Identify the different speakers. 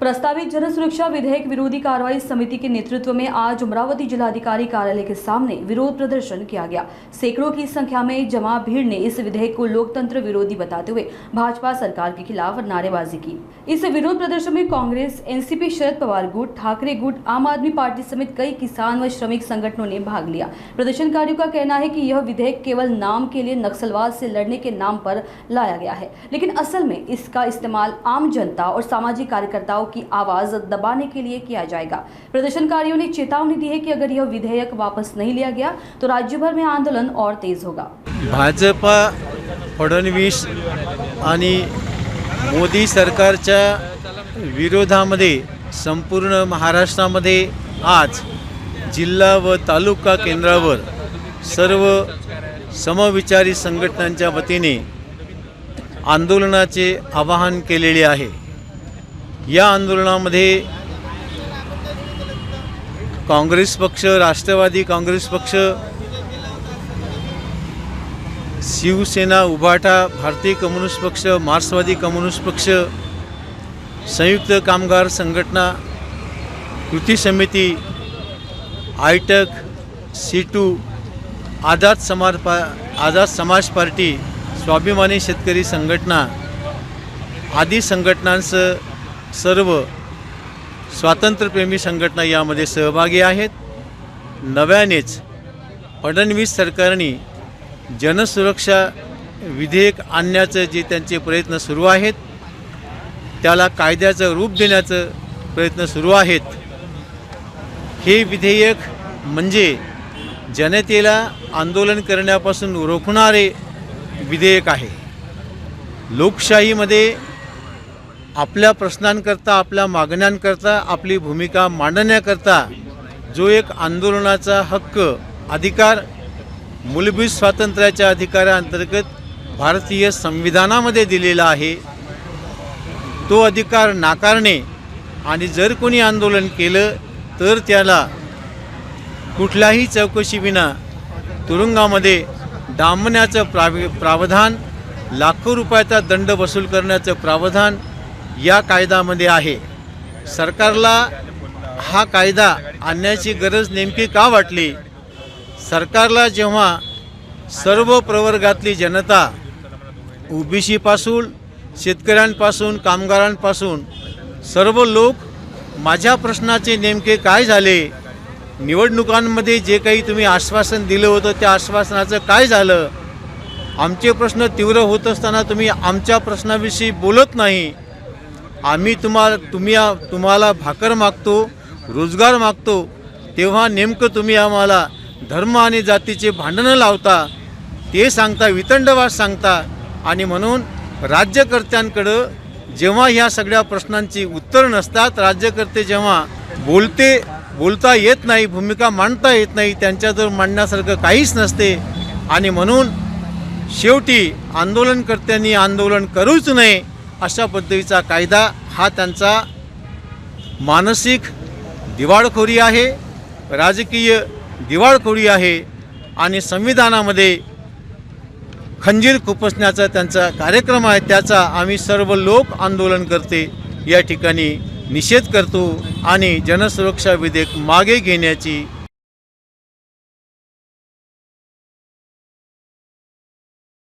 Speaker 1: प्रस्तावित जनसुरक्षा विधेयक विरोधी कार्रवाई समिति के नेतृत्व में आज अमरावती जिलाधिकारी कार्यालय के सामने विरोध प्रदर्शन किया गया। सैकड़ों की संख्या में जमा भीड़ ने इस विधेयक को लोकतंत्र विरोधी बताते हुए भाजपा सरकार के खिलाफ नारेबाजी की। इस विरोध प्रदर्शन में कांग्रेस, एनसीपी, शरद पवार गुट, ठाकरे गुट, आम आदमी पार्टी समेत कई किसान व श्रमिक संगठनों ने भाग लिया। प्रदर्शनकारियों का कहना है कि यह विधेयक केवल नाम के लिए नक्सलवाद से लड़ने के नाम पर लाया गया है, लेकिन असल में इसका इस्तेमाल आम जनता और सामाजिक कार्यकर्ताओं की आवाज दबाने के लिए किया जाएगा। प्रदर्शनकारियों ने चेतावनी दी है कि अगर यह विधेयक वापस नहीं लिया गया तो राज्य भर में आंदोलन और तेज होगा।
Speaker 2: भाजपा फडणवीस आणि मोदी सरकारच्या विरोधामध्ये संपूर्ण महाराष्ट्रामध्ये आज जिल्हा व तालुका केंद्रावर सर्व समविचारी संघटनांच्या वतीने आंदोलनाचे आवाहन केलेले आहे। या आंदोलनामध्ये काँग्रेस पक्ष, राष्ट्रवादी काँग्रेस पक्ष, शिवसेना, उभाटा, भारतीय कम्युनिस्ट पक्ष, मार्क्सवादी कम्युनिस्ट पक्ष, संयुक्त कामगार संघटना, कृती समिती, आयटक, सीटू, आझाद समाज पार्टी, स्वाभिमानी शेतकरी संघटना आदी संघटनांचं सर्व स्वातंत्र्यप्रेमी संघटना यामध्ये सहभागी आहेत। नव्यानेच फडणवीस सरकारने जनसुरक्षा विधेयक आणण्याचे जे त्यांचे प्रयत्न सुरू आहेत त्याला कायद्याचं रूप देण्याचे प्रयत्न सुरू आहेत। हे विधेयक म्हणजे जनतेला आंदोलन करण्यापासून रोखणारे विधेयक आहे। लोकशाहीमध्ये आपल्या प्रश्नांकरता, आपल्या मागण्यांकरता, आपली भूमिका मांडण्याकरता जो एक आंदोलनाचा हक्क, अधिकार, मूलभूत स्वातंत्र्याच्या अधिकारांतर्गत भारतीय संविधानामध्ये दिलेला आहे, तो अधिकार नाकारणे आणि जर कोणी आंदोलन केलं तर त्याला कुठल्याही चौकशीविना तुरुंगामध्ये डांबण्याचं प्रावधान, लाखो रुपयाचा दंड वसूल करण्याचं प्रावधान या कायद्यामध्ये आहे। सरकारला हा कायदा आणण्याची गरज नेमकी का वाटली? सरकारला जेव्हा सर्व प्रवर्गातली जनता, ओबीसी पासून, शेतकऱ्यांपासून, कामगारांपासून सर्व लोक माझ्या प्रश्नाचे नेमके काय झाले, निवडणुकांमध्ये जे काही तुम्ही आश्वासन दिलं होतं त्या आश्वासनाचं काय झालं, आमचे प्रश्न तीव्र होत असताना तुम्ही आमच्या प्रश्नाविषयी बोलत नाही, आम्ही तुम्हाला भाकर मागतो, रोजगार मागतो, तेव्हा नेमकं तुम्ही आम्हाला धर्म आणि जातीचे भांडणं लावता, ते सांगता, वितंडवाद सांगता। आणि म्हणून राज्यकर्त्यांकडं जेव्हा ह्या सगळ्या प्रश्नांची उत्तर नसतात, राज्यकर्ते जेव्हा बोलता येत नाही, भूमिका मांडता येत नाही, त्यांच्याजवळ मांडण्यासारखं काहीच नसते। आणि म्हणून शेवटी आंदोलनकर्त्यांनी आंदोलन करूच नये अशा पद्धतीचा कायदा हा त्यांचा मानसिक दिवाळखोरी आहे, राजकीय दिवाळखोरी आहे आणि संविधानामध्ये खंजीर खुपसण्याचा त्यांचा कार्यक्रम आहे। त्याचा आम्ही सर्व लोक आंदोलनकर्ते या ठिकाणी निषेध करतो आणि जनसुरक्षा विधेयक मागे घेण्याची